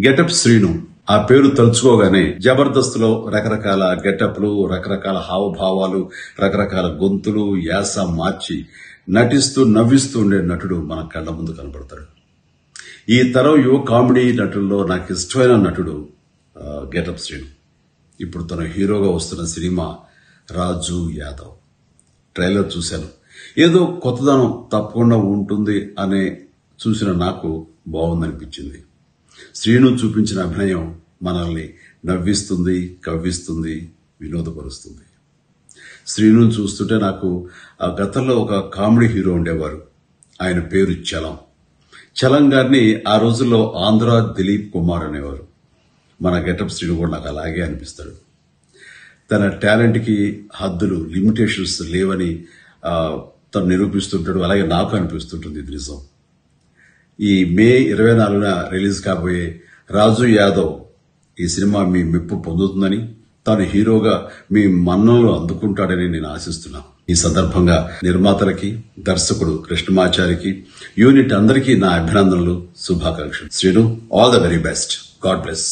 Getup Srinu. ఆ పేరు తలుచుకోగానే జబర్దస్త్లో రకరకాల గెటప్లు, రకరకాల హావభావాలు, రకరకాల గొంతులు, యాస మార్చి నటిస్తూ నవ్విస్తూ ఉండే నటుడు మన కళ్ళ ముందు కనబడతాడు. ఈ తరం యువ కామెడీ నటుల్లో నాకు ఇష్టమైన నటుడు గెటప్ శ్రీను. ఇప్పుడు తన హీరోగా వస్తున్న సినిమా రాజు యాదవ్. ట్రైలర్ చూశాను. ఏదో కొత్తదనం తప్పకుండా ఉంటుంది అనే చూసిన నాకు బాగుందనిపించింది. శ్రీను చూపించిన అభినయం మనల్ని నవ్విస్తుంది, కవ్విస్తుంది, వినోదపరుస్తుంది. శ్రీను చూస్తుంటే నాకు ఆ గతంలో ఒక కామెడీ హీరో ఉండేవారు. ఆయన పేరు చలం. చలం గారిని ఆ రోజుల్లో ఆంధ్ర దిలీప్ కుమార్ అనేవారు. మన గెటప్ శ్రీను కూడా నాకు అలాగే అనిపిస్తాడు. తన టాలెంట్కి హద్దులు, లిమిటేషన్స్ లేవని తను నిరూపిస్తుంటాడు. అలాగే నాకు అనిపిస్తుంటుంది. ఇది నిజం. ఈ మే 24న రిలీజ్ కాబోయే రాజు యాదవ్ ఈ సినిమా మీ మెప్పు పొందుతుందని, తాను హీరోగా మీ మన్ననలు అందుకుంటాడని నేను ఆశిస్తున్నాను. ఈ సందర్భంగా నిర్మాతలకి, దర్శకుడు కృష్ణమాచారికి, యూనిట్ అందరికీ నా అభినందనలు, శుభాకాంక్షలు. Srinu, all the very best. God bless.